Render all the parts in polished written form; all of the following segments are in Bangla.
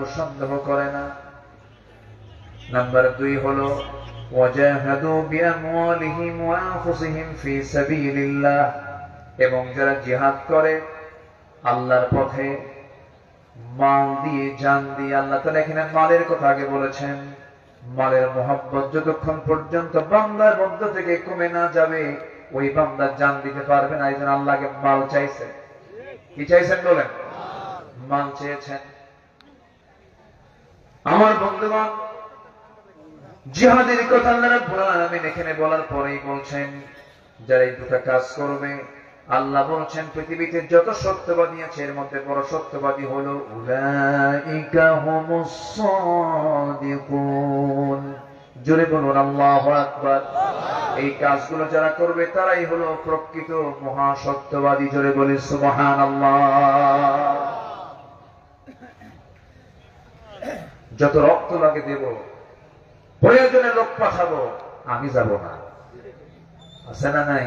তবু সন্দেহ করে না। নাম্বার 2 হলো ওয়াজাহাদু বিআমওয়ালিহিম ওয়া আনফুসিহিম ফি সাবিলিল্লাহ, এবং যারা জিহাদ করে আল্লাহর পথে মাল দিয়ে, জান দিয়ে। আল্লাহ তাআলা এখানে মালের কথা আগে বলেছেন। মালের মহব্বত যতক্ষণ পর্যন্ত বান্দার মধ্য থেকে কমে না যাবে, ওই বান্দা জান দিতে পারবে না। এইজন্য আল্লাহকে মাল চাইছে। কি চাইছেন বলেন? মাল চেয়েছেন। আমার বন্ধুগণ, জিহাদের কথা আল্লাহ রাব্বুল আলামিন এখানে বলার পরেই বলছেন যারা এই দুটো কাজ করবে, আল্লাহ বলছেন পৃথিবীতে যত সত্যবাদী আছে এর মধ্যে বড় সত্যবাদী হলো উলাইকা হুমুস সাদিকুন। জোরে বলুন আল্লাহু আকবার। এই কাজগুলো যারা করবে তারাই হলো প্রকৃত মহা সত্যবাদী। জোরে বলি সুবহানাল্লাহ। যত রক্ত লাগে দেব, প্রয়োজনে লোক পাঠাবো, আমি যাব না। আছে না নাই?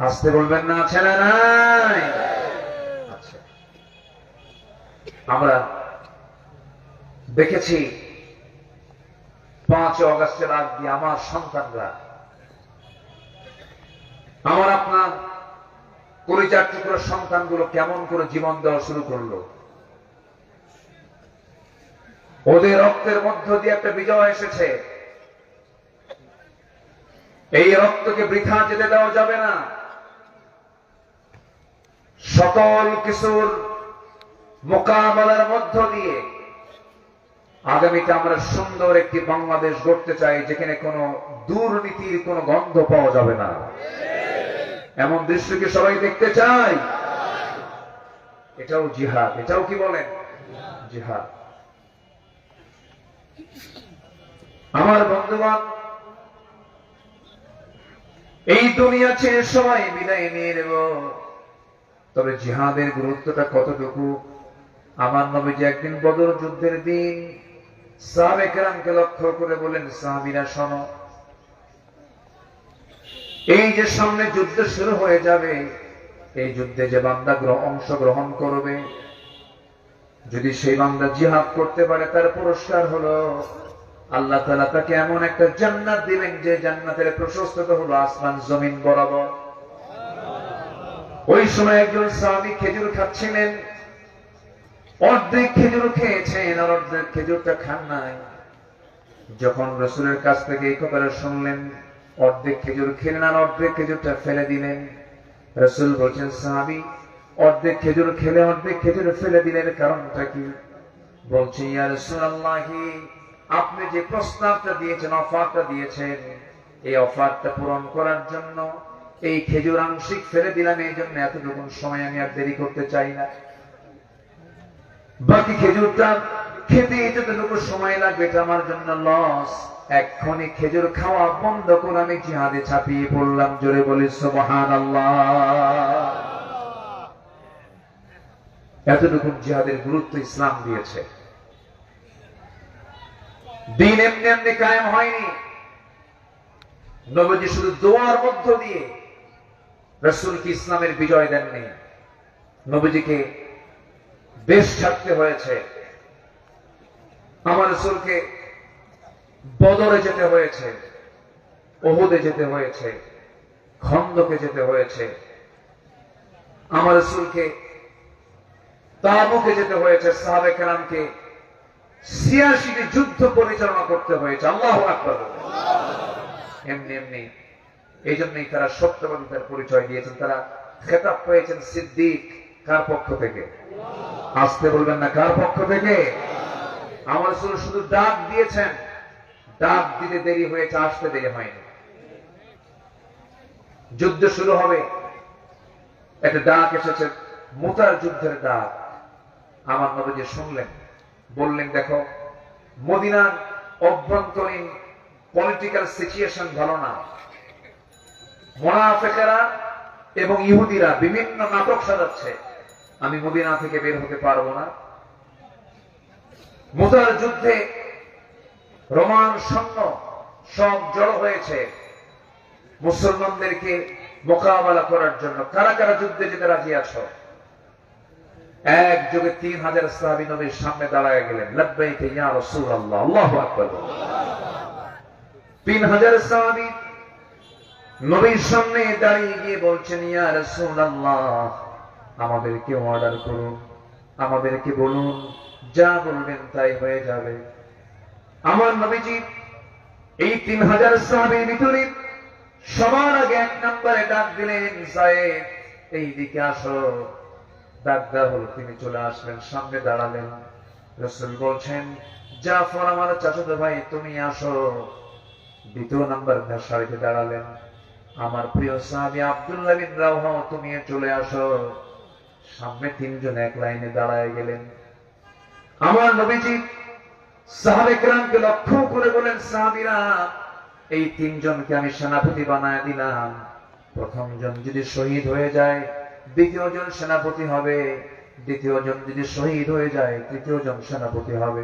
আসতে বলবেন না, আছে না নাই? আচ্ছা, আমরা দেখেছি 5 অগাস্টের আগ দিয়ে আমার সন্তানরা, আমার আপনার কলিজার টুকরো সন্তানগুলো কেমন করে জীবন দেওয়া শুরু করলো। ওদের রক্তের মধ্য দিয়ে একটা বিজয় এসেছে। এই রক্তকে বৃথা যেতে দেওয়া যাবে না। সকল কিছুর মোকাবেলার মধ্য দিয়ে আগামীতে আমরা সুন্দর একটি বাংলাদেশ গড়তে চাই, যেখানে কোনো দুর্নীতির কোনো গন্ধ পাওয়া যাবে না। এমন দৃশ্য কি সবাই দেখতে চাই? এটাও জিহাদ। এটাও কি বলেন? জিহাদ। আমার বন্ধুগণ, এই দুনিয়া ছেড়ে সবাই বিদায় নিয়ে নেব, তবে জিহাদের গুরুত্বটা কতটুকু। আমার নবীজি একদিন বদর যুদ্ধের দিন সাহাবে কেরামকে লক্ষ্য করে বলেন, সাহাবীরা শোনো, এই যে সামনে যুদ্ধ শুরু হয়ে যাবে, এই যুদ্ধে যে বান্দা অংশগ্রহণ করবে, যদি সেই বান্দা জিহাদ করতে পারে, তার পুরস্কার হলো আল্লাহ তাআলা তাকে এমন একটা জান্নাত দিবেন যে জান্নাতের প্রশস্ততা হলো আসমান জমিন বরাবর। ওই সময় একজন সাহাবী খেজুর খাচ্ছিলেন, অর্ধেক খেজুর খেয়েছেন আর অর্ধেক খেজুরটা খান নাই। যখন রাসূলের কাছ থেকে এই কথাটা শুনলেন, অর্ধেক খেজুর খেলেন আর অর্ধেক খেজুরটা ফেলে দিলেন। রাসূল বলছেন, সাহাবী অর্ধেক খেজুর খেলে অর্ধেক খেজুর ফেলে দিলেন, কারণটা কি? বলছে, ইয়া রাসূলুল্লাহ, আপনি যে প্রস্তাবটা দিয়েছেন, অফারটা দিয়েছেন, এই অফারটা পূরণ করার জন্য এই খেজুর আংশিক ফেলে দিলাম, এই জন্য এতটুকু সময় আমি আর দেরি করতে চাই না। বাকি খেজুরটা খেতে যতটুকু সময় লাগবে এটা আমার জন্য লস। এক্ষুনি খেজুর খাওয়া বন্ধ করে আমি জিহাদে ঝাঁপিয়ে পড়লাম। জোরে বলি সুবহানাল্লাহ। এতটুকু জিহাদের গুরুত্ব ইসলাম দিয়েছে। দিন এমনি এমনি কায়েম হয়নি। নবীজি শুধু দোয়ার মধ্য দিয়ে রাসূলকে ইসলামের বিজয় দেননি। নবীজিকে দেশ ছাড়তে হয়েছে, আমার রাসূলকে বদরে যেতে হয়েছে, উহুদে যেতে হয়েছে, খন্দকে যেতে হয়েছে, আমার রাসূলকে তাবুকে যেতে হয়েছে, সাহাবে কেরামকে ৮৬টি যুদ্ধ পরিচালনা করতে হয়েছে। আল্লাহু আকবার। এমনি এমনি এই জন্যই তারা সত্যবাদিতার পরিচয় দিয়েছেন। তারা খেতাব পেয়েছেন সিদ্দিক। কার পক্ষ থেকে? আসতে বলবেন না, কার পক্ষ থেকে? আমার রাসূল শুধু ডাক দিয়েছেন, ডাক দিতে দেরি হয়েছে, আসতে দেরি হয়নি। যুদ্ধ শুরু হবে, একটা ডাক এসেছে, মুতার যুদ্ধের ডাক। আমার নবীজি শুনলেন, বললেন, দেখো মদিনার অভ্যন্তরীণ পলিটিক্যাল সিচুয়েশন ভালো না, মুনাফিকরা এবং ইহুদিরা বিভিন্ন নাটক সাজাচ্ছে, আমি মদিনা থেকে বের হতে পারবো না। মুতার যুদ্ধে রোমান সৈন্য সব জড়ো হয়েছে মুসলমানদেরকে মোকাবেলা করার জন্য। কারা কারা যুদ্ধে যেতে রাজি আছো? একযোগে 3000 সাহাবী নবীর সামনে দাঁড়ায় গেলেন, লাব্বাইক ইয়া রাসূলুল্লাহ, আল্লাহু আকবার। 3000 সাহাবী নবীর সামনে দাঁড়িয়ে গিয়ে বলছেন, ইয়া রাসূলুল্লাহ, আমাদেরকে অর্ডার করুন, আমাদেরকে বলুন, যা বলবেন তাই হয়ে যাবে। আমার নবীজি এই 3000 সাহাবীর ভিতরে সবার আগে 1 নম্বরে ডাক দিলেন, যায়েদ এইদিকে আসো। ডাক দেওয়া হলো, তিনি চলে আসলেন, সামনে দাঁড়ালেন। রাসূল বলছেন, জাফর আমার চাচাতো ভাই, তুমি আসো। 2 নম্বর সারিতে দাঁড়ালেন, আমার প্রিয় সাহাবী আব্দুল্লাহ বিন রাওহা, তুমি চলে আসো। সামনে 3 জন এক লাইনে দাঁড়ায় গেলেন। আমার নবীজি সাহাবে কেরামকে লক্ষ্য করে বলেন, সাহাবীরা, এই 3 জনকে আমি সেনাপতি বানায় দিলাম। প্রথম জন যদি শহীদ হয়ে যায়, দ্বিতীয় জন সেনাপতি হবে। দ্বিতীয় জন যদি শহীদ হয়ে যায়, তৃতীয় জন সেনাপতি হবে।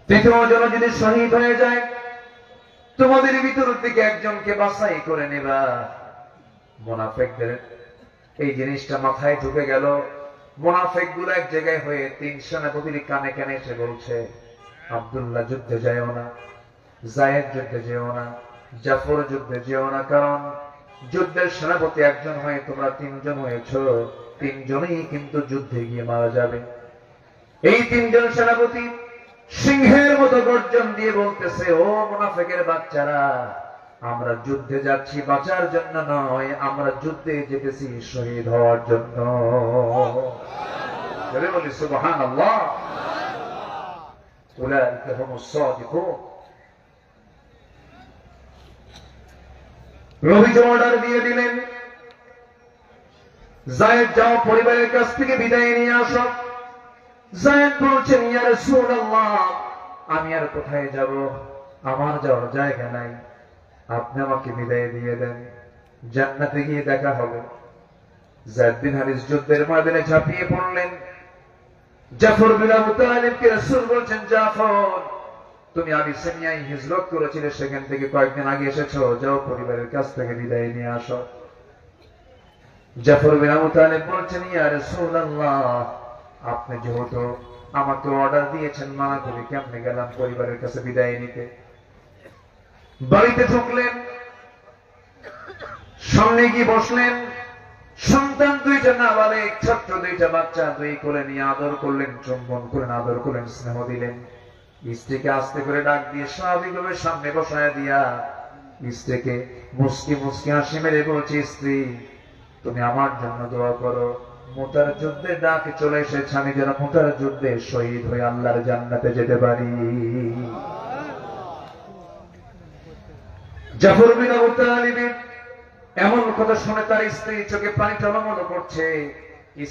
তৃতীয় জন যদি শহীদ হয়ে যায়, তোমাদের ভিতর থেকে একজনকে বাছাই করে নেবা। মুনাফিকদের এই জিনিসটা মাথায় ঢুকে গেল। মুনাফিকগুলো এক জায়গায় হয়ে 3 সেনাপতির কানে কানে এসে বলছে, আব্দুল্লাহ যুদ্ধে যাও না, যায়েদ যুদ্ধে যেও না, জাফর যুদ্ধে যেও না, কারণ যুদ্ধের সেনাপতি একজন হয়ে তোমরা 3 জন হয়েছ, 3 জনই কিন্তু যুদ্ধে গিয়ে মারা যাবে। এই 3 জন সেনাপতি সিংহের মতো গর্জন দিয়ে বলতেছে, ও মুনাফিকের বাচ্চারা, আমরা যুদ্ধে যাচ্ছি বাঁচার জন্য নয়, আমরা যুদ্ধে যেতেছি শহীদ হওয়ার জন্য। বলি সুবহানাল্লাহ। উলাইকা হুমুস সাদিকুন। নবীজি অর্ডার দিয়ে দিলেন, যায়েদ যাও, পরিবারের কাছ থেকে বিদায় নিয়ে আসো। যায়েদ বলছেন, ইয়া রাসূলুল্লাহ, আমি আর কোথায় যাব, আমার যাওয়ার জায়গা নাই, আপনি আমাকে বিদায় দিয়ে দেন, জান্নাতে গিয়ে দেখা হবে। যায়েদ বিন হারিস যুদ্ধের ময়দানে ঝাঁপিয়ে পড়লেন। জাফর বিন আবু তালিবকে রাসূল বলছেন, জাফর, তুমি আবিসিনিয়ায় হিজরত করেছিলে, সেখান থেকে কয়েকদিন আগে এসেছো, যাও পরিবারের কাছ থেকে বিদায় নিয়ে আসো। জাফর বিন আবু তালিব বলছেন, ইয়া রাসূলুল্লাহ, আপনি যেহেতু আমাকে অর্ডার দিয়েছেন, মানা করে কেমনে গেলাম পরিবারের কাছে বিদায় নিতে। বাড়িতে ঢুকলেন, সামনে গিয়ে বসলেন। সন্তান 2টা নাবালেগ, ছোট্ট 2টা বাচ্চা 2 কোলে নিয়ে আদর করলেন, চুম্বন করলেন, আদর করলেন, স্নেহ দিলেন। স্ত্রীকে আস্তে করে ডাক দিয়ে স্বাভাবিকভাবে সামনে বসায় দিয়া স্ত্রীকে মুস্কি মুস্কি হাসি মেরে বলছে, স্ত্রী, তুমি আমার জন্য দোয়া করো, মুতার যুদ্ধে ডাক চলে এসেছে, আমি যেন মুতার যুদ্ধে শহীদ হয়ে আল্লাহর জান্নাতে যেতে পারি। জাফর বিন আবু তালিব এমন কথা শুনে তার স্ত্রী চোখে পানি টলমল করছে।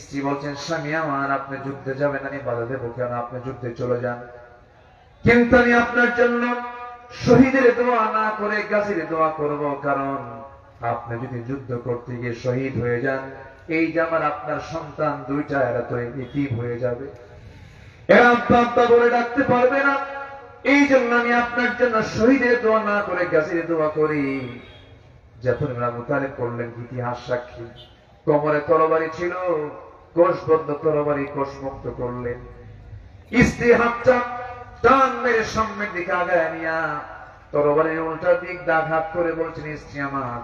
স্ত্রী বলছেন, স্বামী আমার, আপনি যুদ্ধে যাবেন, আমি বাধা দেবো কেন, আপনি যুদ্ধে চলে যান, কিন্তু আমি আপনার জন্য শহীদের দোয়া না করে গাজীর দোয়া করব, কারণ আপনি যদি যুদ্ধ করতে গিয়ে শহীদ হয়ে যান, এই যে আমার আপনার সন্তান 2টা, এরা তো ইতিম হয়ে যাবে, এরা আব্বা আব্বা বলে ডাকতে পারবে না। এই জন্য আমি আপনার জন্য শহীদের দোয়া না করে গাজীর দোয়া করি। জাফর বিন আবু তালিব করলেন ইতিহাস সাক্ষী, কোমরে তরবারি ছিল, কোষবদ্ধ তরবারি কোষমুক্ত করলেন। স্ত্রী হাতটা টান মেরে সামনের দিকে আগায় নিয়া তরবারির উল্টা দিক আঘাত করে বলছেন, স্ত্রী আমার,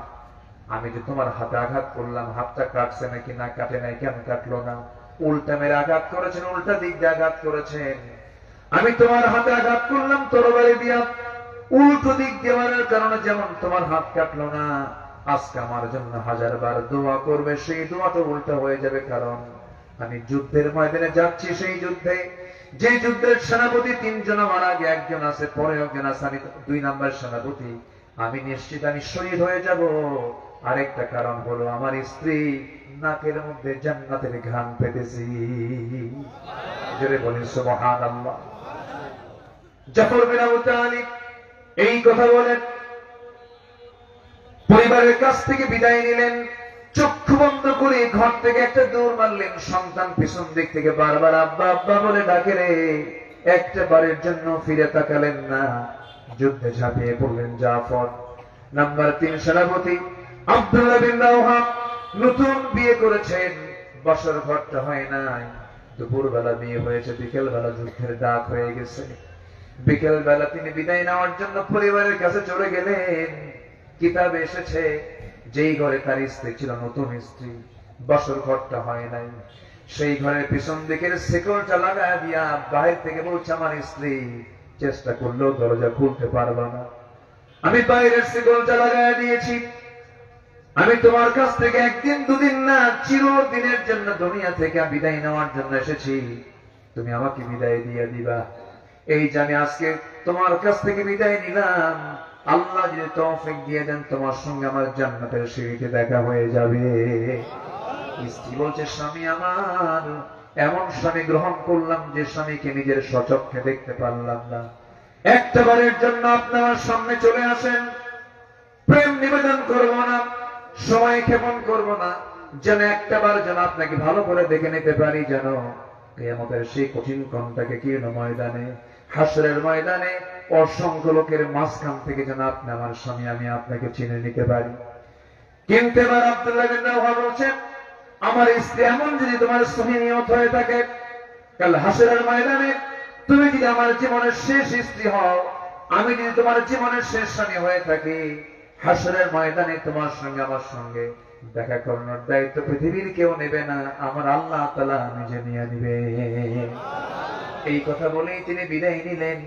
আমি যে তোমার হাতে আঘাত করলাম, হাতটা কাটছে নাকি না কাটে নাই, কেন কাটলো না? উল্টা মেরে আঘাত করেছেন, উল্টা দিক দিয়ে আঘাত করেছেন। আমি তোমার হাতে আঘাত করলাম তরবারি দিয়া, উল্টো দিক দেওয়ার কারণে যেমন তোমার হাত কাটলো না, আজকে আমার জন্য 1000 বার দোয়া করবে, সেই দোয়াটা উল্টা হয়ে যাবে, কারণ আমি যুদ্ধের ময়দানে যাচ্ছি। সেই যুদ্ধে, যে যুদ্ধের সেনাপতি 3 জন আমার আগে একজন আছে, পরে একজন আছে, আমি 2 নম্বর সেনাপতি, আমি নিশ্চিত আমি শহীদ হয়ে যাব। আরেকটা কারণ হলো আমার স্ত্রী নাকের মধ্যে জান্নাতের ঘ্রাণ পেতেছি। জোরে বলি সুবহানাল্লাহ। জাফর বিন আবু তালিব এই কথা বলেন, পরিবারের কাছ থেকে বিদায় নিলেন। চক্ষু বন্ধ করে ঘর থেকে একটা দৌড় মারলেন। সন্তান পিছন দিক থেকে বারবার আব্বা আব্বা বলে ডাকে রে, একটা বারের জন্য ফিরে তাকালেন না, যুদ্ধে ঝাঁপিয়ে পড়লেন জাফর। নাম্বার 3 সেনাপতি আব্দুল্লাহ বিন রাওহা নতুন বিয়ে করেছেন, বছর ঘরটা হয় নাই, দুপুর বেলা বিয়ে হয়েছে, বিকেল বেলা যুদ্ধের ডাক হয়ে গেছে। বিকেল বেলা তিনি বিদায় নেওয়ার জন্য পরিবারের কাছে চলে গেলেন। কিতাবে এসেছে যেই ঘরে তার স্ত্রী ছিল, নতুন স্ত্রী, বছর ঘরটা হয় নাই, সেই ঘরের পিছন দিকের শিকলটা লাগায় দিয়া বাহির থেকে বলছে আমার স্ত্রী চেষ্টা করলেও দরজা খুলতে পারবা না, আমি বাইরের শিকলটা লাগায় দিয়েছি, আমি তোমার কাছ থেকে একদিন দুদিন না চিরদিনের জন্য দুনিয়া থেকে বিদায় নেওয়ার জন্য এসেছি, তুমি আমাকে বিদায় দিয়ে দিবা। এই যে আমি আজকে তোমার কাছ থেকে বিদায় নিলাম, আল্লাহ যদি তৌফিক দিয়ে দেন তোমার সঙ্গে আমার জান্নাতের সিঁড়িতে দেখা হয়ে যাবে। স্ত্রী বলছে স্বামী আমার, এমন স্বামী গ্রহণ করলাম যে স্বামীকে নিজের স্বচক্ষে দেখতে পারলাম না। একটা বারের জন্য আপনার সামনে চলে আসেন, প্রেম নিবেদন করব না, সময় ক্ষেপণ করব না, যেন একটা বার যেন আপনাকে ভালো করে দেখে নিতে পারি, যেন কিয়ামতের সেই কঠিন কণ্ঠটাকে কীর্ণ ময়দানে, হাসরের ময়দানে অসংখ্য লোকের মাঝখান থেকে যেন আপনি আমার স্বামী আমি আপনাকে চিনে নিতে পারি। কিন্তু এবার আব্দুল্লাহ বিন রাওহা বলছেন আমার স্ত্রী এমন যদি তোমার স্বামী নিয়ত হয়ে থাকে, কাল হাসরের ময়দানে তুমি যদি আমার জীবনের শেষ স্ত্রী হও, আমি যদি তোমার জীবনের শেষ স্বামী হয়ে থাকি, হাসরের ময়দানে তোমার সঙ্গে আমার সঙ্গে দেখা করানোর দায়িত্ব পৃথিবীর কেউ নেবে না, আমার আল্লাহ তাআলা নিজে নিয়ে নিবে। এই কথা বলেই তিনি বিদায় নিলেন।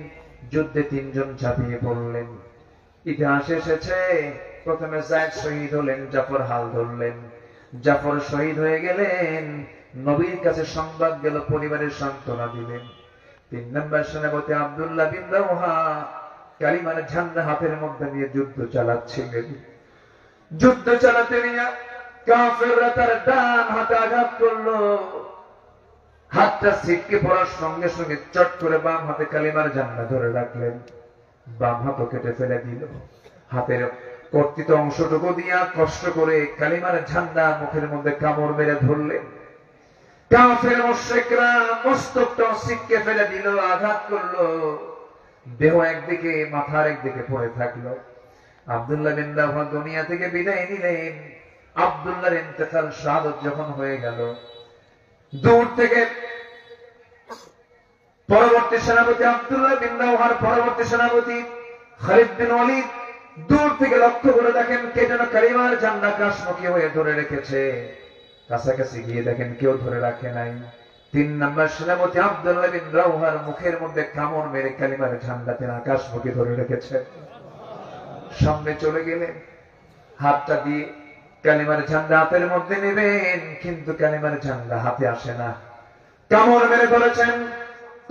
যুদ্ধে তিনজন ঝাঁপিয়ে পড়লেন। ইতিহাসে এসেছে প্রথমে যায়েদ শহীদ হলেন, জাফর হাল ধরলেন, জাফর শহীদ হয়ে গেলেন, নবীর কাছে সংবাদ গেল, পরিবারের সান্ত্বনা দিলেন। 3 নম্বর সেনাপতি আব্দুল্লাহ বিন রাওহা কালিমার ঝান্ডা হাতের মধ্যে নিয়ে যুদ্ধ চালাচ্ছিলেন। যুদ্ধ চালাতে নিয়ে কাফেররা তার ডান হাতে আঘাত করলো, হাতটা ছিটকে পড়ার সঙ্গে সঙ্গে চট করে বাম হাতে কালিমার ঝান্ডা ধরে রাখলেন, বাম হাতও কেটে ফেলে দিল। হাতের কর্তিত অংশটুকু দিয়া কষ্ট করে কালিমার ঝান্ডা মুখের মধ্যে কামড় মেরে ধরলেন। কাফের মুশরিকরা মস্তকটাও ছিটকে ফেলে দিল, আঘাত করলো, দেহ একদিকে মাথার একদিকে পড়ে থাকলো। আব্দুল্লাহ বিন রাওহা দুনিয়া থেকে বিদায় নিলেন। আব্দুল্লাহর ইন্তেকাল শাহাদাত যখন হয়ে গেল, দূর থেকে পরবর্তী সেনাপতি আব্দুল্লাহ বিন রাওহার পরবর্তী সেনাপতি খালিদ বিন ওয়ালিদ দূর থেকে লক্ষ্য করে দেখেন কে যেন কালিমার ঝান্ডা কাশমুখী হয়ে ধরে রেখেছে। কাছাকাছি গিয়ে দেখেন কেউ ধরে রাখে নাই। 3 নম্বর সেনাপতি আব্দুল্লাহ বিন রাওহার মুখের মধ্যে কামড় মেরে কালিমার ঝান্ডা তিনি আকাশমুখী ধরে রেখেছে। সামনে চলে গেলেন, হাতটা দিয়ে কালিমার ঝান্ডা হাতের মধ্যে নেবেন, কিন্তু কালিমার ঝান্ডা হাতে আসে না। কামড় মেরে ধরেছেন,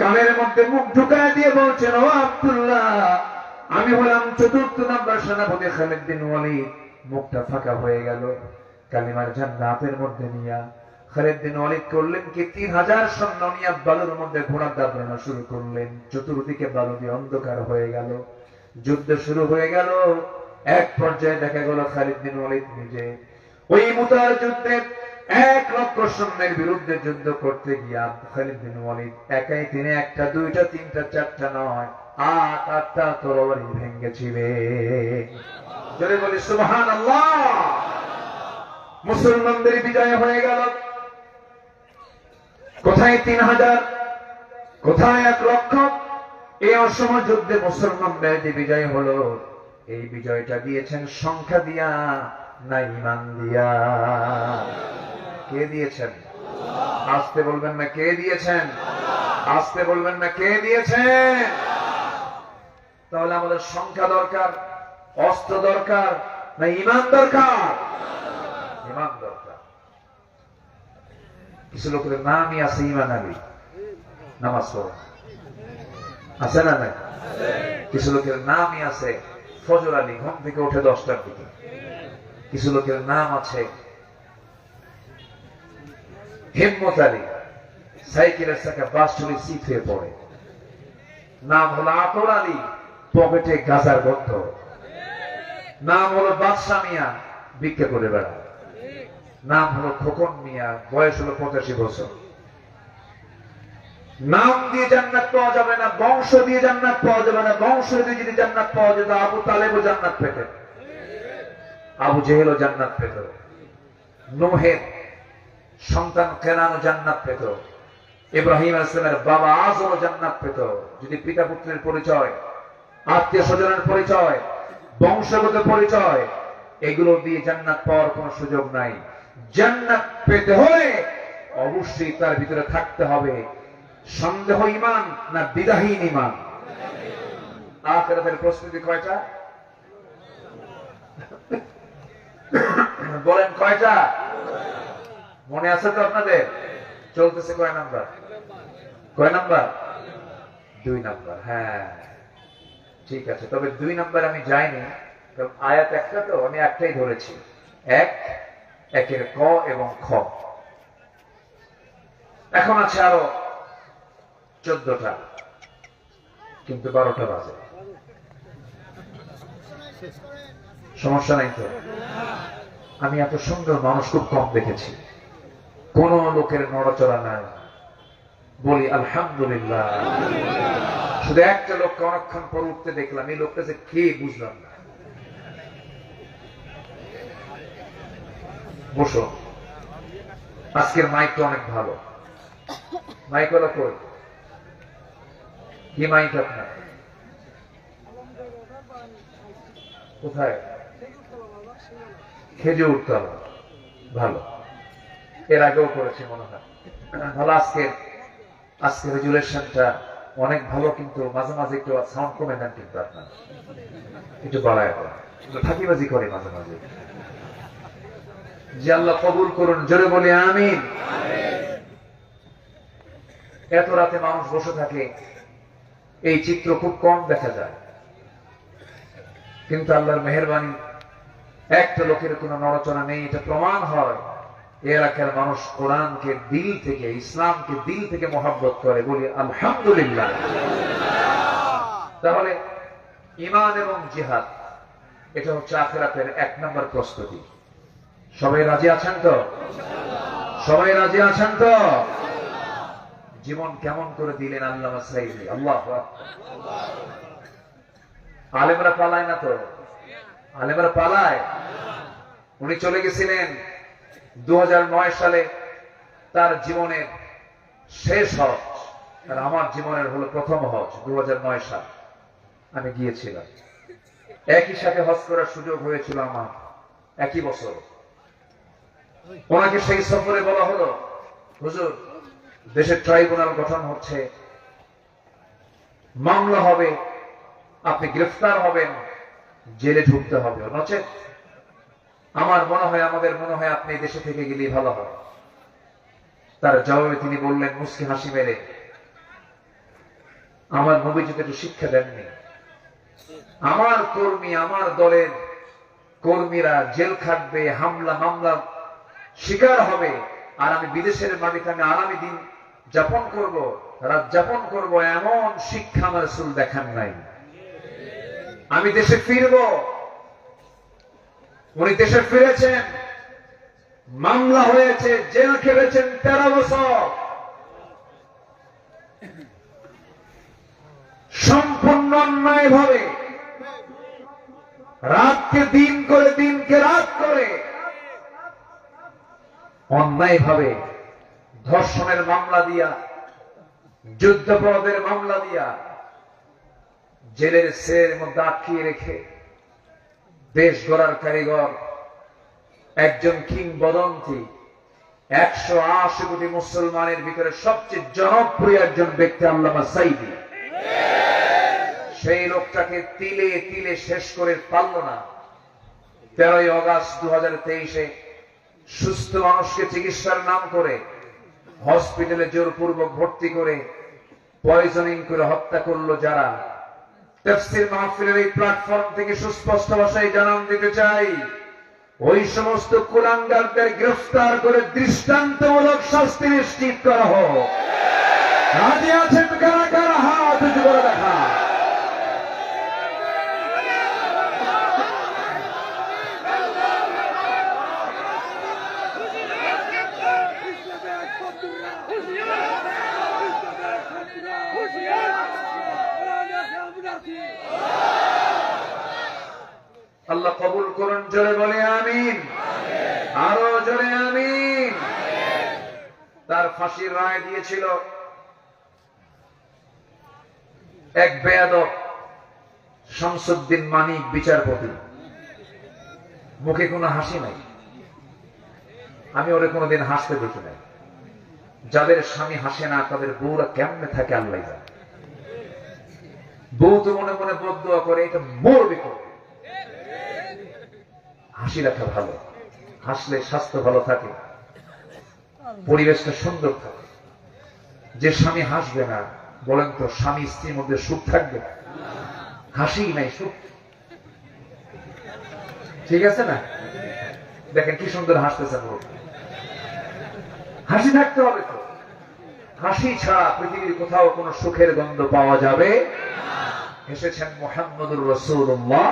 কানের মধ্যে মুখ ঢুকায় দিয়ে বলছেন ও আব্দুল্লাহ, আমি হলাম 4র্থ নম্বর সেনাপতি খালিদ বিন ওয়ালিদ। মুখটা ফাঁকা হয়ে গেল। কালিমার ঝান্ডা হাতের মধ্যে নিয়া খালিদ বিন ওয়ালিদ করলেন কি 3000 সৈন্য নিয়ে বালুর মধ্যে ঘোড়া দাঁড়ানো শুরু করলেন। চতুর্দিকে বালু দিয়ে অন্ধকার হয়ে গেল। যুদ্ধ শুরু হয়ে গেল। এক পর্যায়ে দেখা গেল খালিদ বিন ওয়ালিদ নিজে ওই মুতার যুদ্ধে 1 লক্ষ সৈন্যের বিরুদ্ধে যুদ্ধ করতে গিয়া খালিদ বিন ওয়ালিদ একাই তিনি 1টা 2টা 3টা 4টা নয় 8টা তরবারি ভেঙেছিলেন। জোরে বলি সুবহানাল্লাহ। মুসলমানদের বিজয় হয়ে গেল। কোথায় 3000, কোথায় 1 লক্ষ। এই অসম যুদ্ধে মুসলমানদের যে বিজয় হলো, এই বিজয়টা দিয়েছেন সংখ্যা দিয়া না ঈমান দিয়া? কে দিয়েছেন? আসতে বলবেন না কে দিয়েছেন? আসতে বলবেন না কে দিয়েছেন? তাহলে আমাদের সংখ্যা দরকার, অস্ত্র দরকার না ঈমান দরকার? ঈমান দরকার। কিছু লোকের নামই আছে ঈমান আলী, নামাজ পড়ে আছে না নাই? কিছু লোকের নামই আছে ফজর আলী, ঘুম থেকে ওঠে 10টার দিকে। কিছু লোকের নাম আছে হিম্মত আলী, সাইকেলের চাকা বাস চলে সিট হয়ে পড়ে। নাম হলো আতর আলী, পকেটে গাজার গন্ধ। নাম হলো বাদশা মিয়া, ভিক্ষা করে বেড়ায়। নাম হলো খোকন মিয়া, বয়স হলো 85 বছর। নাম দিয়ে জান্নাত পাওয়া যাবে না, বংশ দিয়ে জান্নাত পাওয়া যাবে না। বংশ দিয়ে যদি জান্নাত পাওয়া যেত, আবু তালেবও জান্নাত পেতেন, আবু জেহেলও জান্নাত পেত। নূহের সন্তান কেনানো জান্নাত পেত, ইব্রাহিম আলাইহিস সালামের বাবা আজরও জান্নাত পেত। যদি পিতা পুত্রের পরিচয়, আত্মীয় স্বজনের পরিচয়, বংশগত পরিচয়, এগুলো দিয়ে জান্নাত পাওয়ার কোনো সুযোগ নাই। জান্নাত পেতে হলে অবশ্যই তার ভিতরে থাকতে হবে সন্দেহ ঈমান না বিদাহীন ঈমান। আখিরাতের প্রস্তুতি কয়টা বলেন, কয়টা মনে আছে তো আপনাদের? চলতেছে কয় নাম্বার? কয় নাম্বার? 2 নাম্বার। হ্যাঁ ঠিক আছে, তবে 2 নাম্বার আমি যাইনি, কারণ আয়াত একটা তো, আমি একটাই ধরেছি, একের ক এবং খ। এখন আছে আরো 14টা, কিন্তু 12টা বাজে। সমস্যা নাই তো? আমি এত সুন্দর মানুষ খুব কম দেখেছি, কোন লোকের নড়াচড়া নাই। বলি আলহামদুলিল্লাহ। শুধু একটা লোককে অনেকক্ষণ পর উঠতে দেখলাম, এই লোকটা যে কে বুঝলাম না। বসো, আজকের মাইকটা অনেক ভালো। মাইক হলো কই? কি মাইক আপনার? কোথায়? খেজুরতলা। ভালো, এর আগেও করেছি মনে হয়। ভালো, আজকের রেজুলেশনটা অনেক ভালো, কিন্তু মাঝে মাঝে একটু সাউন্ড কমে দেন, কিন্তু আপনার একটু বাড়ায় দেন, ফাঁকিবাজি করে মাঝে মাঝে। যে আল্লাহ কবুল করুন, জোরে বলি আমিন। এত রাতে মানুষ বসে থাকে, এই চিত্র খুব কম দেখা যায়, কিন্তু আল্লাহর মেহেরবানি একটা লোকের কোনো নড়াচড়া নেই। এটা প্রমাণ হয় এলাকার মানুষ কোরআনকে দিল থেকে, ইসলামকে দিল থেকে মহব্বত করে। বলি আলহামদুলিল্লাহ। তাহলে ঈমান এবং জিহাদ, এটা হচ্ছে আখিরাতের 1 নম্বর প্রস্তুতি। সবাই রাজি আছেন তো? সবাই রাজি আছেন তো? জীবন কেমন করে দিলেন আল্লামা সাইদি, আল্লাহু আকবার। আলেমরা পালায় না তো? আলেমরা পালায়? উনি চলে গেছিলেন 2009 সালে, তার জীবনের শেষ হজ, আর আমার জীবনের হলো প্রথম হজ। 2009 সাল আমি গিয়েছিলাম, একই সাথে হজ করার সুযোগ হয়েছিল আমার, একই বছর। ওনাকে সেই সফরে বলা হলো, হুজুর দেশের ট্রাইব্যুনাল গঠন হচ্ছে, মামলা হবে, আপনি গ্রেফতার হবেন, জেলে ঢুকতে হবে, নচেত আমাদের মনে হয় আপনি দেশে থেকে গেলেই ভালো হয়। তার জবাবে তিনি বললেন মুস্কি হাসি মেরে, আমার নবীজিকে একটু শিক্ষা দেননি। আমার কর্মী, আমার দলের কর্মীরা জেল খাটবে, হামলা মামলা শিকার হবে, আর আমি বিদেশের মাটিতে আমি আরামী দিন যাপন করব, রাত যাপন করব, এমন শিক্ষা আমার রাসূল দেখান নাই। আমি দেশে ফিরব। উনি দেশে ফিরেছেন, মামলা হয়েছে, জেল খেটেছেন 13 বছর, সম্পূর্ণ অন্যায় ভাবে, রাতকে দিন করে, দিনকে রাত করে, অন্যায় ভাবে ধর্ষণের মামলা দিয়া, যুদ্ধাপরাধের মামলা দিয়া জেলের সেলের মধ্যে আটকিয়ে রেখে দেশ গড়ার কারিগর, একজন কিংবদন্তি, 180 কোটি মুসলমানের ভিতরে সবচেয়ে জনপ্রিয় একজন ব্যক্তি আল্লামা সাইদি, সেই লোকটাকে তিলে তিলে শেষ করে পারল না। 13ই আগস্ট 2023-এ সুস্থ মানুষকে চিকিৎসার নাম করে হসপিটালে জোরপূর্বক ভর্তি করে পয়জনিং করে হত্যা করলো যারা। তাফসীর মাহফিলের এই প্ল্যাটফর্ম থেকে সুস্পষ্ট ভাষায় জানান দিতে চাই, ওই সমস্ত কুলাঙ্গারদের গ্রেফতার করে দৃষ্টান্তমূলক শাস্তি নিশ্চিত করা হোক। রাজি আছেন কারা কারা? হাত উঁচু করে দেখা। আল্লাহ কবুল করুন, জোরে বলে আমিন, আরো জোরে আমিন। তার ফাঁসির রায় দিয়েছিল এক বেয়াদব শামসুদ্দিন মানিক বিচারপতি। মুখে কোনো হাসি নাই, আমি ওরে কোনোদিন হাসতে দেখি নাই। যাদের স্বামী হাসে না তাদের বউরা কেমনে থাকে আল্লাহ জানে। বউ তো মনে মনে বদদোয়া করে এটা মরবে করবে। হাসি রাখা ভালো, হাসলে স্বাস্থ্য ভালো থাকে, পরিবেশটা সুন্দর থাকে। যে স্বামী হাসবে না, বলেন তো স্বামী স্ত্রীর মধ্যে সুখ থাকবে? হাসি নাই সুখ, ঠিক আছে না? দেখেন কি সুন্দর হাসতেছে, হাসি থাকতে হবে তো। হাসি ছাড়া পৃথিবীর কোথাও কোনো সুখের গন্ধ পাওয়া যাবে? এসেছেন মুহাম্মদুর রাসূলুল্লাহ,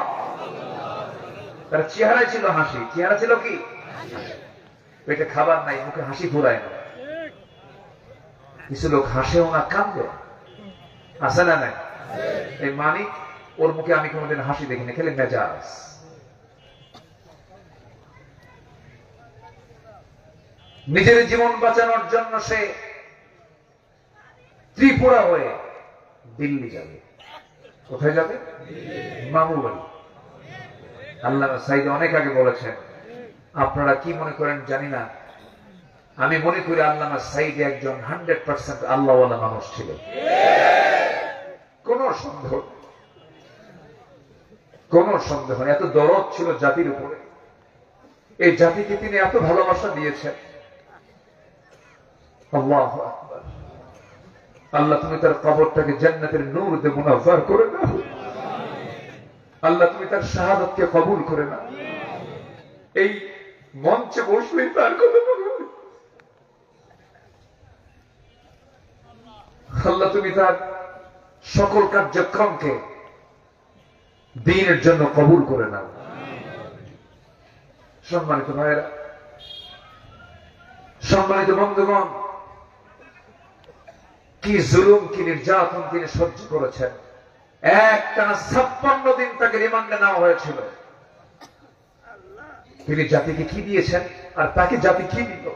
তার চেহারায় ছিল হাসি। চেহারা ছিল কি? পেটে খাবার নাই, মুখে হাসি ফুরায় না। কিছু লোক হাসেও না, কান্দে, আছে না নাই? এই মানিক, ওর মুখে আমি কোনোদিন হাসি দেখিনি, খেলে মেজাজ। নিজের জীবন বাঁচানোর জন্য সে ত্রিপুরা হয়ে দিল্লি যাবে। কোথায় যাবে? মামু বাড়ি। আল্লামা সাঈদী অনেক আগে বলেছেন, আপনারা কি মনে করেন জানি না, আমি মনে করি আল্লামা সাঈদী একজন 100% আল্লাহওয়ালা মানুষ ছিল। কোন সন্দেহ নেই। এত দরদ ছিল জাতির উপরে, এই জাতিকে তিনি এত ভালোবাসা দিয়েছেন। আল্লাহু আকবার। আল্লাহ তুমি তার কবরটাকে জান্নাতের নূর দিয়ে মুনাফফার করে দাও। আল্লাহ তুমি তার শাহাদাতকে কবুল করে নাও। এই মঞ্চে বসলেই তার কথা বলবে। আল্লাহ তুমি তার সকল কার্যক্রমকে দ্বীনের জন্য কবুল করে নাও। সম্মানিত ভাইয়েরা, সম্মানিত বন্ধুগণ, কি জুলুম, কি নির্যাতন তিনি সহ্য করেছেন। একটানা 56 দিন তাকে রিমান্ডে নেওয়া হয়েছিল। তিনি জাতিকে কি দিয়েছেন আর তাকে জাতি কি দিল?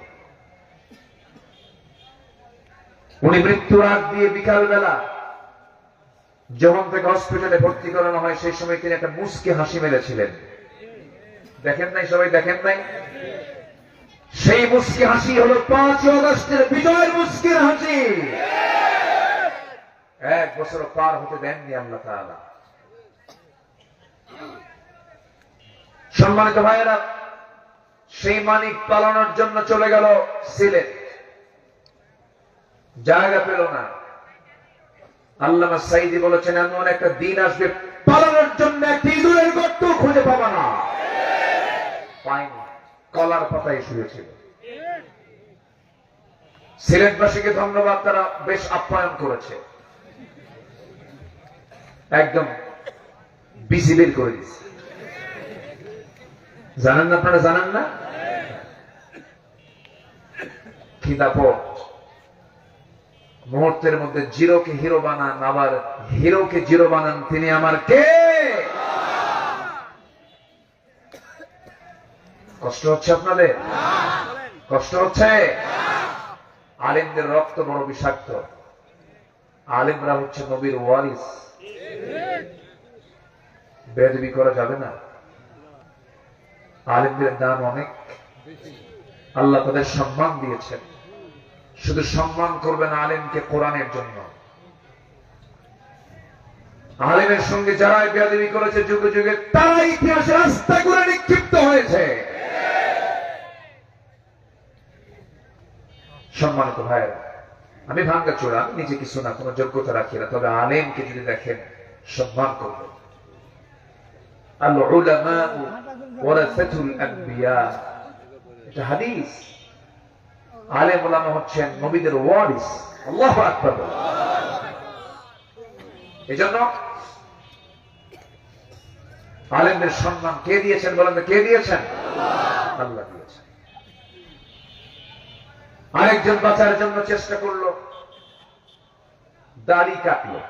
উনি মৃত্যুর আগ দিয়ে বিকাল বেলা যখন থেকে হসপিটালে ভর্তি করানো হয়, সেই সময় তিনি একটা মুচকি হাসি মেরেছিলেন। দেখেন নাই? সবাই দেখেন নাই? সেই মুচকি হাসি হলো 5 আগস্টের বিজয়ের মুচকির হাসি। 1 বছর পার হতে দেননি আল্লাহ তাআলা। সম্মানিত ভাইয়েরা, সেই মানিক পালানোর জন্য চলে গেল সিলেট, জায়গা পেল না। আল্লামা সাঈদী বলেছেন, এমন একটা দিন আসবে পালানোর জন্য একটা ইঁদুরের গর্ত খুঁজে পাবা না। পায়নি, কলার পাতায় শুয়েছিল। সিলেটবাসীকে ধন্যবাদ, তারা বেশ আপ্যায়ন করেছে, একদম বিসি বের করে দিচ্ছে। জানেন না? আপনারা জানেন না? কি দাপট! মুহূর্তের মধ্যে জিরোকে হিরো বানান, আবার হিরোকে জিরো বানান তিনি আমার কে? কষ্ট হচ্ছে আপনাদের? কষ্ট হচ্ছে? আলেমদের রক্ত বড় বিষাক্ত। আলেমরা হচ্ছে নবীর ওয়ারিস, বেয়াদবি করা যাবে না। আলেমদের দাম অনেক, আল্লাহ তাদের সম্মান দিয়েছেন। শুধু সম্মান করবেন আলেমকে কোরআনের জন্য। আলেমের সঙ্গে যারা বেয়াদবি করেছে যুগে যুগে, তারা ইতিহাসে রাস্তা করে নিক্ষিপ্ত হয়েছে। সম্মানিত ভাইয়েরা, আমি ভাঙ্গা চোরা, আমি নিজে কিছু না, কোনো যোগ্যতা রাখি না, তবে আলেমকে যদি দেখেন সম্মান করবেন। আল উলামা ওয়ারাসাতুল আম্বিয়া, এটা হাদিস। আলেম ওলামা হচ্ছেন নবীদের ওয়ারিস। আল্লাহু আকবার। এজন্য আলেমদের সম্মান কে দিয়েছেন বলেন? কে দিয়েছেন? আল্লাহ দিয়েছেন। আরেকজন বাঁচার জন্য চেষ্টা করলো, দাড়ি কাটলো,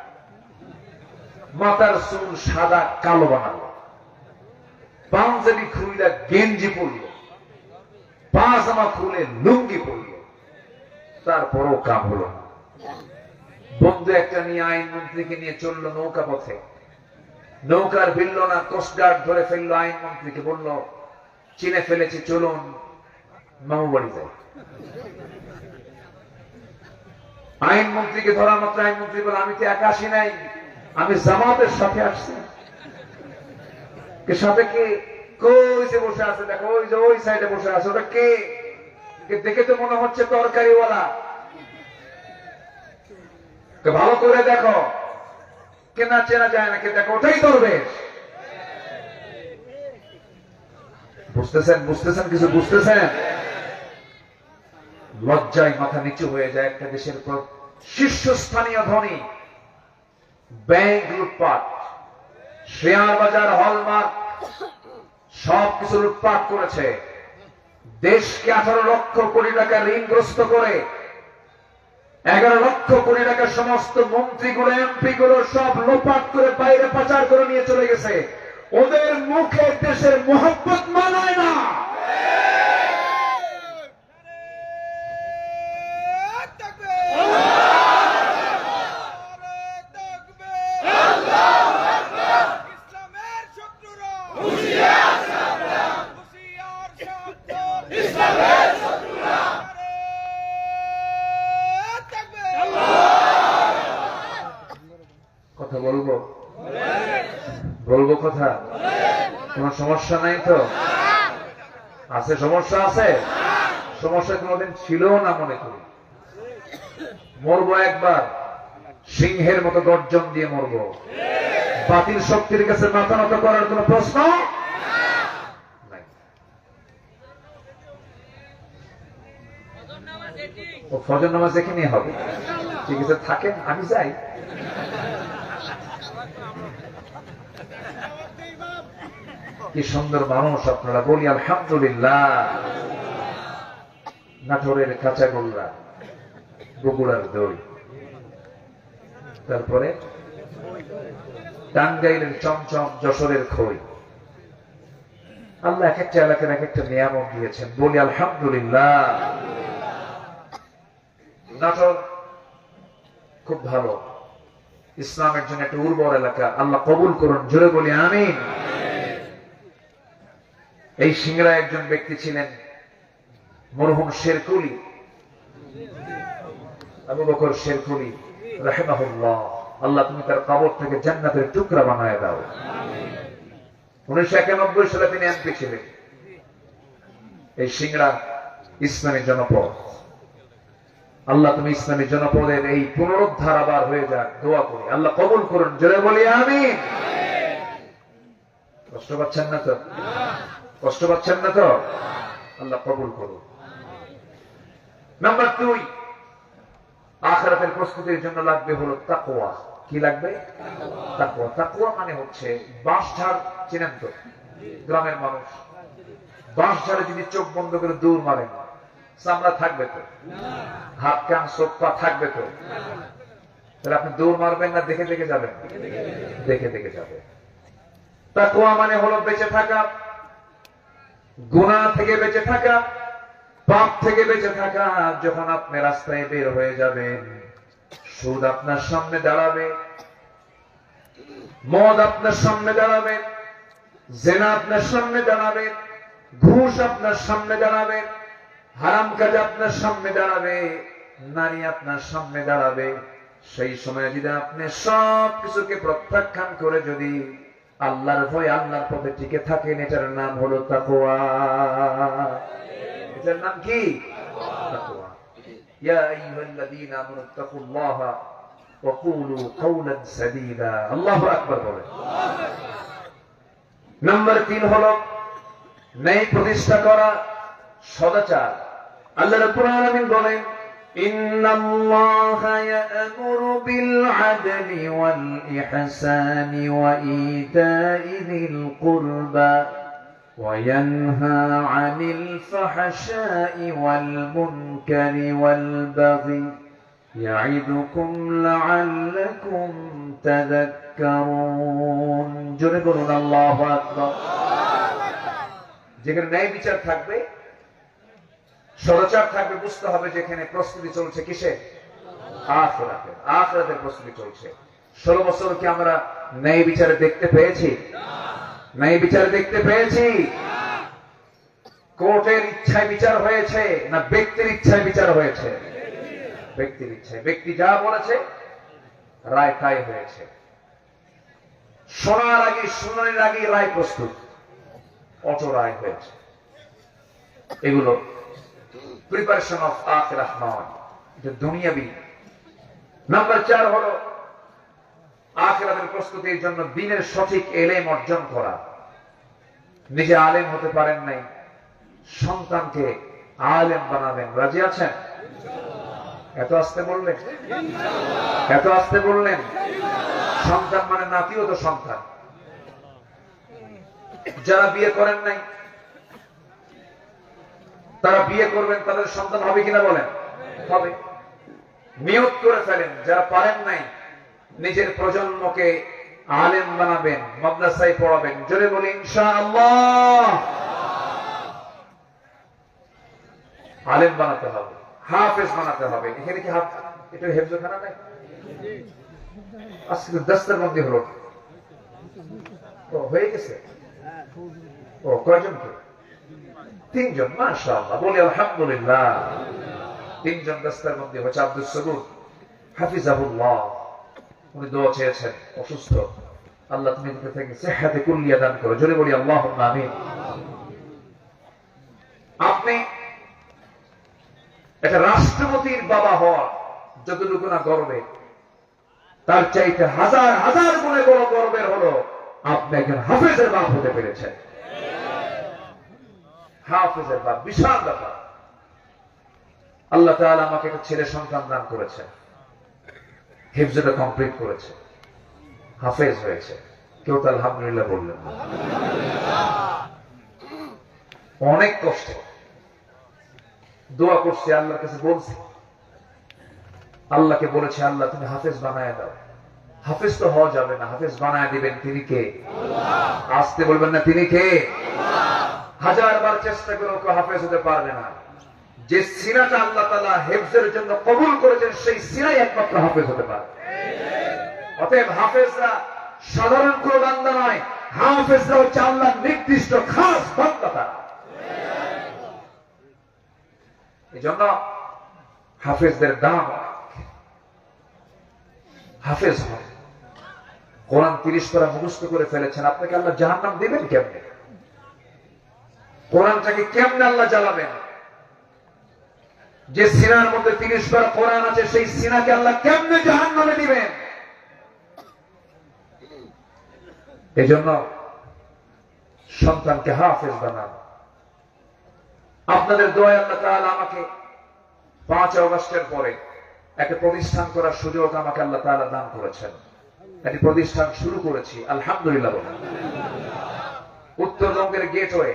মাথার চুল সাদা কালো বানালো, পাঞ্জাবি খুলে গেঞ্জি পরলো, পাজামা খুলে লুঙ্গি পরলো, তারপরও কাম হলো না। বন্ধু একটা নিয়ে আইনমন্ত্রীকে নিয়ে চললো নৌকা পথে, নৌকার ভিড়ল না, কোস্টগার্ড ধরে ফেললো আইনমন্ত্রীকে, বলল চিনে ফেলেছি, চলুন মামু বাড়ি যাই। আইনমন্ত্রীকে ধরা মাত্র আইনমন্ত্রী বলে আমি তো একা আসি নাই, আমি জামাতের সাথে আসছি। সাথে কে? কই যে বসে আছে দেখো, ওই যে ওই সাইডে বসে আছে, ওটা কে? দেখে তো মনে হচ্ছে তরকারিওয়ালা, ভালো করে দেখো, কেনা চেনা যায় না, কে দেখো ওটাই দরবেশ। বুঝতেছেন? বুঝতেছেন? কিছু বুঝতেছেন? লজ্জায় মাথা নিচু হয়ে যায়। একটা দেশের শীর্ষস্থানীয় ধনী ব্যাংক লুটপাট, শেয়ার বাজার, হলমার্ক সবকিছু লুটপাট করেছে, দেশকে 18 লক্ষ কোটি টাকা ঋণগ্রস্ত করে 11 লক্ষ কোটি টাকা সমস্ত মন্ত্রীগুলো, এমপি গুলো সব লোপাট করে বাইরে পাচার করে নিয়ে চলে গেছে। ওদের মুখে দেশের মোহব্বত মানায় না। কথা বলবো? বলবো কথা? কোন সমস্যা নাই তো? আছে? সমস্যা আছে? সমস্যা কোনদিন ছিল না মনে করি। মরবো একবার, সিংহের মতো গর্জন দিয়ে মরবো। বাতিল শক্তির কাছে মাথা নত করার কোন প্রশ্ন নাই। ও ফজর নামাজ এখানে হবে, ঠিক আছে, থাকেন, আমি যাই। কি সুন্দর মানুষ আপনারা, বলি আলহামদুলিল্লাহ। নাটোরের কাঁচাগোল্লা, বগুড়ার দই, তারপরে টাঙ্গাইলের চমচম, যশোরের খই। আল্লাহ এক একটা এলাকার এক একটা নিয়ামত দিয়েছেন, বলি আলহামদুলিল্লাহ। নাটোর খুব ভালো, ইসলামের জন্য একটা উর্বর এলাকা, আল্লাহ কবুল করুন, জোরে বলি আমিন। এই সিংড়া একজন ব্যক্তি ছিলেন মরহুম শেরকুলি, আবু বকর শেরকুলি রাহিমাহুল্লাহ। আল্লাহ তুমি তার কবর থেকে জান্নাতের টুকরা বানায় দাও। 1991 সালে তিনি এমপি ছিলেন। এই সিংড়া ইসলামী জনপদ, আল্লাহ তুমি ইসলামী জনপদের এই পুনরুদ্ধার আবার হয়ে যাক, দোয়া করি, আল্লাহ কবুল করুন, জোরে বলি আমিন। কষ্ট পাচ্ছেন না তো? কষ্ট পাচ্ছেন না তো? আল্লাহ কবুল করুন। নাম্বার 2, আখিরাতের প্রস্তুতির জন্য লাগবে হলো তাকওয়া। কি লাগবে? তাকওয়া। তাকওয়া মানে হচ্ছে বাঁশঝাড়, চিনেন তো? গ্রামের মানুষ বাঁশঝাড়ে যদি চোখ বন্ধ করে দৌড় মারেন, চামড়া থাকবে তো? হাত কান চোখ পা থাকবে তো? তাহলে আপনি দৌড় মারবেন না দেখে দেখে যাবেন? দেখে দেখে যাবেন। তাকওয়া মানে হলো বেঁচে থাকা, গুনাহ থেকে বেঁচে থাকা, পাপ থেকে বেঁচে থাকা। যখন আপনি রাস্তায় বের হয়ে যাবেন, সুদ আপনার সামনে দাঁড়াবে, মদ আপনার সামনে দাঁড়াবে, জেনা আপনার সামনে দাঁড়াবে, ঘুষ আপনার সামনে দাঁড়াবে, হারাম কাজ আপনার সামনে দাঁড়াবে, নারী আপনার সামনে দাঁড়াবে। সেই সময় যদি আপনি সব কিছুকে প্রত্যাখ্যান করে যদি আল্লাহর ভয়, আল্লাহর পথে টিকে থাকেন, এটার নাম হলো তাকওয়া। এটার নাম কি? তাকওয়া। ইয়া আইয়ুহাল্লাযীনা আমানু তাকুল্লাহা ওয়া কুলু কাওলান সাদীদা। আল্লাহু আকবার বলেন। নাম্বার 3 হলো ন্যায় প্রতিষ্ঠা করা, সদাচার। আল্লাহ রাব্বুল আলামিন বলেন, ইন্নাল্লাহা ইয়া'মুরু বিল আদলি ওয়াল ইহসানি ওয়া ইতা'i যিল কুরবা ওয়া ইয়ানহা আনিল ফাহশাই ওয়াল মুনকারি ওয়াল বাগি ইয়া'iদুকুম লা'আল্লাকুম তাযাক্কারুন। জোরে বলুন আল্লাহু আকবার। যেখানে ন্যায় বিচার থাকবে, সদাচার থাকবে, বুঝতে হবে যেখানে প্রস্তুতি চলছে কিসে? আখিরাতের। আখিরাতের প্রস্তুতি চলছে। 16 বছর কি আমরা ন্যায় বিচারে দেখতে পেয়েছি? ন্যায় বিচারে দেখতে পেয়েছি? কোর্টের ইচ্ছায় বিচার হয়েছে না ব্যক্তির ইচ্ছায় বিচার হয়েছে? ব্যক্তির ইচ্ছায়। ব্যক্তি যা বলেছে রায় তাই হয়েছে। শোনার আগে, শুনানির আগে রায় প্রস্তুত, অটো রায় হয়েছে। এগুলো প্রিপারেশন অফ আখিরাহ নয়, এটা দুনিয়াবি। নাম্বার 4 হলো আখিরাতের প্রস্তুতির জন্য দ্বীনের সঠিক ইলম অর্জন করা। নিজে আলেম হতে পারেন নাই, সন্তানকে আলেম বানাবেন। রাজি আছেন? এত আস্তে বললেন, এত আস্তে বললেন। সন্তান মানে নাতিও তো সন্তান। যারা বিয়ে করেন নাই তারা বিয়ে করবেন, তাদের সন্তান হবে কিনা বলেন? হবে। নিয়ত করে ফেলেন। যারা পারেন নাই নিজের প্রজন্মকে আলেম বানাবেন, মাদ্রাসায় পড়াবেন। জোরে বলি ইনশাআল্লাহ। আলেম বানাতে হবে, হাফেজ বানাতে হবে। এখানে কি এটা হেফজখানা নাই? আজকে 10টার মধ্যে হলো। ও হয়ে গেছে। ও কয়জনকে? 3 জন। মাশাআল্লাহ, বলি আলহামদুলিল্লাহ। 3 জন 10টার মধ্যে হচ্ছে। আব্দুল সবুর হাফিজাহুল্লাহ, উনি দোয়া চেয়েছেন, অসুস্থ। আল্লাহ তুমি থেকে সিহহাতে কুল্লিয়া দান করো। জোরে বলি আল্লাহুম্মা আমিন। আপনি একটা রাষ্ট্রপতির বাবা হওয়া যতটুকু না গর্বে, তার চাইতে হাজার হাজার গুণে বড় গর্বের হলো আপনি একজন হাফেজের বাপ হতে পেরেছেন। হাফেজের বাপ বিশাল ব্যাপার। আল্লাহ তাআলা আমাকে একটা ছেলে সন্তান দান করেছেন, হিফজটা কমপ্লিট করেছে, হাফেজ হয়েছে। কেউ তো আলহামদুলিল্লাহ বললেন না। অনেক কষ্টে দোয়া করছে, আল্লাহর কাছে বলছে, আল্লাহকে বলেছে আল্লাহ তুমি হাফেজ বানায় দাও। হাফেজ তো হওয়া যাবে না, হাফেজ বানায় দিবেন তিনি কে? আসতে বলবেন না তিনি কে? হাজারবার চেষ্টা করে কেউ হাফেজ হতে পারবে না। যে সিনাটা আল্লাহ তাআলা হিফজের জন্য কবুল করেছেন সেই সিনাই একমাত্র হাফেজ হতে পারে। অতএব হাফেজরা সাধারণ কোন বান্দা নয়, হাফেজরা হচ্ছে আল্লাহর নির্দিষ্ট খাস বান্দা তারা। এই জন্য হাফেজদের দাম। হাফেজ হয়, কোরআন 30 পারা মুখস্থ করে ফেলেছেন, আপনাকে আল্লাহ জাহান্নাম দেবেন কেমনে? কোরআনটাকে কেমনে আল্লাহ জ্বালাবেন? যে সিনার মধ্যে 30 পারা কোরআন আছে সেই সিনাকে আল্লাহ কেমনে জাহান্নামে দিবেন? এই জন্য সন্তানকে হাফেজ বানান। আপনাদের দোয়ায় আল্লাহ তাআলা আমাকে 5 আগস্টের পরে একটা প্রতিষ্ঠান করার সুযোগ আমাকে আল্লাহ তাআলা দান করেছেন। একটি প্রতিষ্ঠান শুরু করেছি, আলহামদুলিল্লাহ। উত্তরবঙ্গের গেটওয়ে,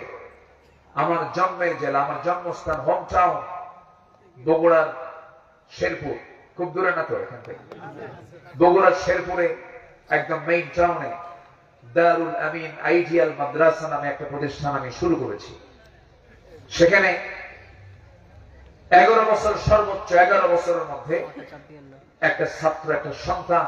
আমার জন্মের জেলা, আমার জন্মস্থান, হোম টাউন বগুড়ার শেরপুর, খুব দূরে না তো এখান থেকে। বগুড়ার শেরপুরে একদম মেইন টাউনে দারুল আমিন আইডিয়াল মাদ্রাসা নামে একটা প্রতিষ্ঠান আমি শুরু করেছি। সেখানে 11 বছর, সর্বোচ্চ 11 বছরের মধ্যে একটা ছাত্র, একটা সন্তান